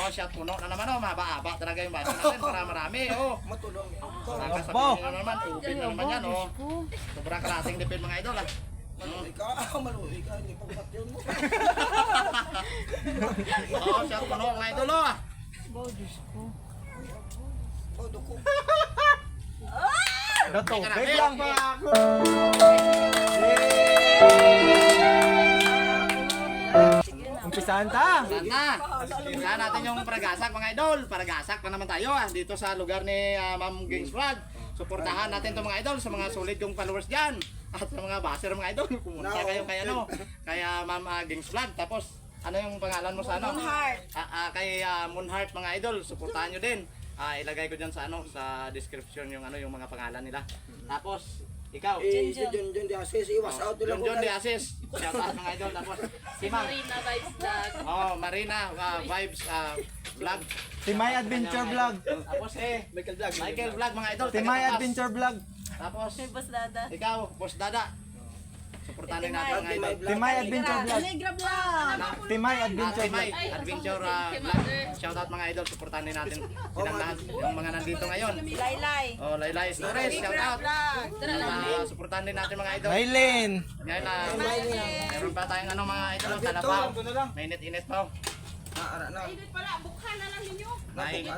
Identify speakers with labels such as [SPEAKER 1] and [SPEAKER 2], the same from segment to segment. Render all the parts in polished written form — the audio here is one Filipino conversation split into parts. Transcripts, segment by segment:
[SPEAKER 1] shot puno na naman oh, mahaba-haba talaga yung baso natin para marami oh.
[SPEAKER 2] Matulong.
[SPEAKER 1] Sabihin nyo naman, upin na naman yan oh. Sobrang kalating dipin mga idol ah.
[SPEAKER 2] Maluwi ka, hindi pagkat yun mo.
[SPEAKER 1] Oo, shot puno mga idol oh.
[SPEAKER 3] Diyos ko.
[SPEAKER 2] Oh, duko.
[SPEAKER 4] Natupig lang pa ako. Umpisahan ta.
[SPEAKER 1] Sana. Sana natin yung paragasak mga idol. Paragasak pa naman tayo ah, dito sa lugar ni Ma'am Gangs Vlog. Suportahan natin itong mga idol sa mga solid yung followers dyan. At sa mga baser mga idol, pumunta kayo kay ano, kaya Ma'am Gangs Vlog. Tapos, ano yung pangalan mo sa ano?
[SPEAKER 3] Moonheart.
[SPEAKER 1] Kay Moonheart mga idol, suportahan nyo din. Ilagay ko dyan sa ano, sa description yung ano, yung mga pangalan nila. Tapos, ikaw.
[SPEAKER 2] Si John di Asis, iwas out nila
[SPEAKER 1] John de Asis. Shout out mga idol. Tapos, si Ma'am.
[SPEAKER 3] Marina Vibes Vlog.
[SPEAKER 1] Oh, Marina Vibes Vlog.
[SPEAKER 4] Si My Adventure Vlog.
[SPEAKER 1] Tapos Michael Vlog mga idol.
[SPEAKER 4] Si My Adventure Vlog.
[SPEAKER 1] Tapos
[SPEAKER 3] Boss Dada.
[SPEAKER 1] ikaw, Boss Dada. Suportahan din natin mga idol.
[SPEAKER 4] Si My Adventure Vlog.
[SPEAKER 3] Negra Vlog.
[SPEAKER 4] Si My Adventure
[SPEAKER 1] Timay
[SPEAKER 4] Vlog.
[SPEAKER 1] Adventure Vlog. Shout out mga idol, suportahan din natin silang lahat, yung mga nandito ngayon.
[SPEAKER 3] Laylay.
[SPEAKER 1] Oh, Laylay Stores, shout out. Suportahan din natin mga idol.
[SPEAKER 4] Maylin.
[SPEAKER 1] Ngayon meron pa tayong ano mga idol, talabaw. Mainit-init pa.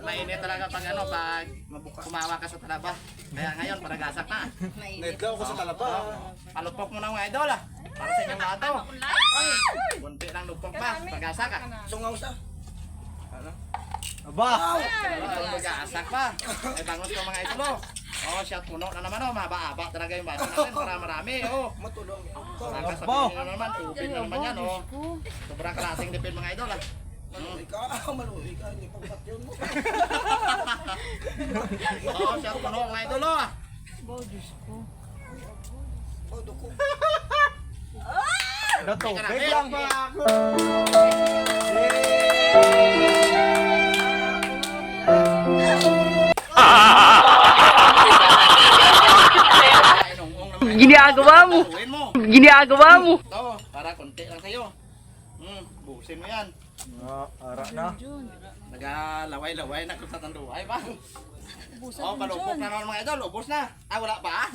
[SPEAKER 1] Mainit talaga pag ano, pag kumawa ka sa talaba. Kaya ngayon, paragasak na.
[SPEAKER 2] Nagdaw ko sa talaba.
[SPEAKER 1] Palupok mo na mga idol ah. Para sa inyong lahat to. Bunti lang lupok pa, pagasak ah.
[SPEAKER 2] Sungaw sa.
[SPEAKER 4] Aba.
[SPEAKER 1] Pagasak pa. Ay bangon ko mga idol oh. Oh, shot puno na naman oh, mahaba-haba talaga yung baso natin para marami oh.
[SPEAKER 2] Matulong.
[SPEAKER 1] Sabihin nyo naman, upin na naman yan oh. Sobrang kalating dipin mga idol ah.
[SPEAKER 2] Maluwi ka, hindi pagkat yun mo.
[SPEAKER 1] Oh, shot puno mga idol oh.
[SPEAKER 3] Diyos ko.
[SPEAKER 2] Oh, duko.
[SPEAKER 4] Natupig lang pa ako.
[SPEAKER 3] Ginagawa mo. Ginagawa mo.
[SPEAKER 1] Ito, para konti lang sa'yo. Busin mo yan.
[SPEAKER 4] Ara na.
[SPEAKER 1] Nagalaway-laway na kung sa tanduay pa. Oh, palupok na naman mga idol, ubos na. Wala pa ah.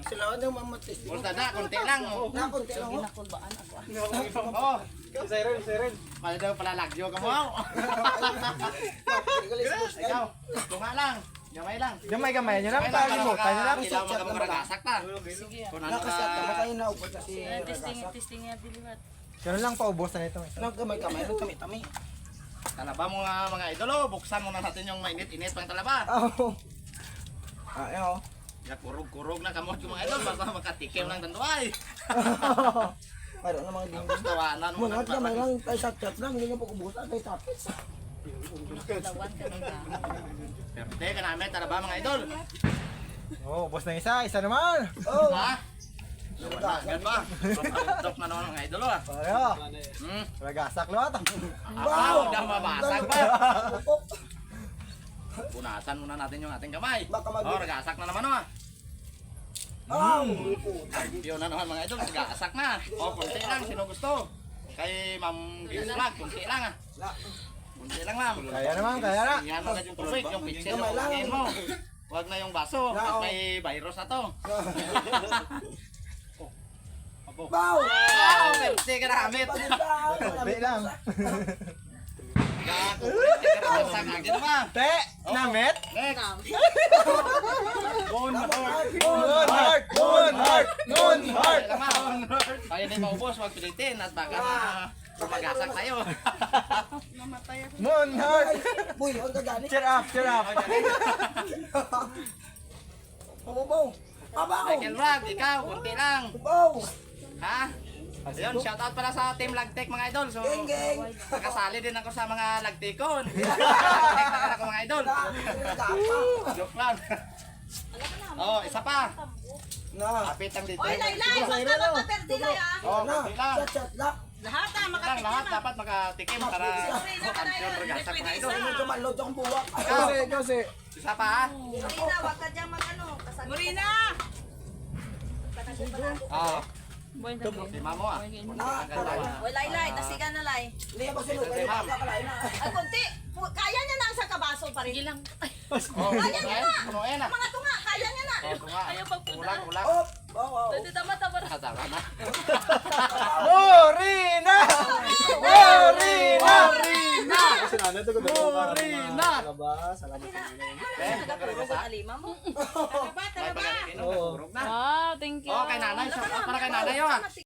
[SPEAKER 2] Sila ano mamatis.
[SPEAKER 1] Boss Dada, konti lang oh.
[SPEAKER 2] Nakunti lang mo.
[SPEAKER 1] Oh, Cyril. Pwede daw pala lagyo ka mo. Ikaw, tunga lang. Gamay lang.
[SPEAKER 4] Gamay-gamay nyo lang. Kalimutan nyo lang.
[SPEAKER 1] Ilaw magkamaragasak ta. Kung ano
[SPEAKER 2] Nakasat ka,
[SPEAKER 1] ka.
[SPEAKER 2] makain na upot kasi.
[SPEAKER 3] Testing nga diliwat.
[SPEAKER 4] Ganun lang paubusan ito.
[SPEAKER 2] Nagkamay-kamay, nagkami-tami.
[SPEAKER 1] Talaba mo nga mga idol oh. Buksan muna natin yung mainit-init pang talaba.
[SPEAKER 2] Oh. Ayaw.
[SPEAKER 1] Kurog-kurog na kamot yung mga idol. Basta makatikim ng tanduay.
[SPEAKER 2] Mayroon na mga dingding.
[SPEAKER 1] Tapos tawanan mo.
[SPEAKER 2] Mungat na lang, tayo chat lang, hindi na pag-ubusan, tayo tapis.
[SPEAKER 1] Perte ka namin talaba mga idol.
[SPEAKER 4] Oh, ubos na isa naman.
[SPEAKER 2] Oh,
[SPEAKER 1] Ha? Gan ba? Top na naman mga idol ah.
[SPEAKER 4] Pareho. Ragasak luwat.
[SPEAKER 1] Udah mabasag pa. Punasan muna natin yung ating kamay. Oh, ragasak na naman ah. Yun na naman mga idol, ragasak na. Oh, kunti lang, sino gusto? Kay Ma'am Gangs Vlog, kunti lang ah. Kunti lang ma'am.
[SPEAKER 4] Kaya naman, kaya na.
[SPEAKER 1] Yan agad yung tubig, yung pixel yung lagyan mo. Huwag na yung baso, at may virus na to.
[SPEAKER 2] Wow!
[SPEAKER 1] Wow! Perte ka namin.
[SPEAKER 4] Hindi lang.
[SPEAKER 1] Perte ka namin sa kagin naman.
[SPEAKER 4] Te, namit.
[SPEAKER 1] Next!
[SPEAKER 4] Moonheart.
[SPEAKER 1] Kaya din maubos, huwag pilitin at baka pumagasak tayo.
[SPEAKER 4] Moonheart.
[SPEAKER 2] Boy, ang gagani.
[SPEAKER 4] Cheer up.
[SPEAKER 2] Pababaw. Pabaw.
[SPEAKER 1] Michael Vlog, ikaw, kunti lang.
[SPEAKER 2] Pabaw.
[SPEAKER 1] Ha? Ayun, shoutout pala sa Team Lagtek mga idol. So,
[SPEAKER 2] Geng.
[SPEAKER 1] nakasali din ako sa mga lagtikon. Lagtek na ako mga idol. Joke lang. Oh, isa pa.
[SPEAKER 2] Na.
[SPEAKER 1] Kapit ang dito.
[SPEAKER 3] Oy, Laylay! Basta mapaperte na ya.
[SPEAKER 1] Oh,
[SPEAKER 2] Na.
[SPEAKER 1] kunti lang.
[SPEAKER 2] Chat lang.
[SPEAKER 3] Lahat ah,
[SPEAKER 1] Kunti lang, lahat dapat makatikim para champion ragasak mga idol.
[SPEAKER 2] Ano ka malod akong buwak.
[SPEAKER 4] Kasi.
[SPEAKER 1] Isa pa ha?
[SPEAKER 3] Marina, wag ka dyan mag-ano. Marina!
[SPEAKER 1] Oo.
[SPEAKER 3] Buhay na
[SPEAKER 1] Si mamo ah.
[SPEAKER 3] Wala ilay, tasigan na lay.
[SPEAKER 2] Hindi ako sino, pwede
[SPEAKER 1] Ma'am.
[SPEAKER 2] kakalain na.
[SPEAKER 3] Ay, konti. Kaya niya na ang sa kabaso pa rin. Gilang.
[SPEAKER 1] Oh,
[SPEAKER 3] Kaya niya na.
[SPEAKER 1] punuin na.
[SPEAKER 3] Mga tunga, kaya niya na.
[SPEAKER 1] Oh, tunga.
[SPEAKER 3] Ayaw pagpuna.
[SPEAKER 1] Ulang.
[SPEAKER 2] Oh, oh.
[SPEAKER 3] Dito tama-tama.
[SPEAKER 1] Tama na.
[SPEAKER 4] Morina! Morina!
[SPEAKER 1] Morina!
[SPEAKER 4] Kasi nanay ito ko
[SPEAKER 1] Morina!
[SPEAKER 4] Labas, salamat.
[SPEAKER 3] Nagapuro ko alima mo.
[SPEAKER 1] May pagalitin,
[SPEAKER 4] Oo.
[SPEAKER 1] nagurog na.
[SPEAKER 3] Wow, thank you.
[SPEAKER 1] Oh, kay nanay. Para kay nanay yun.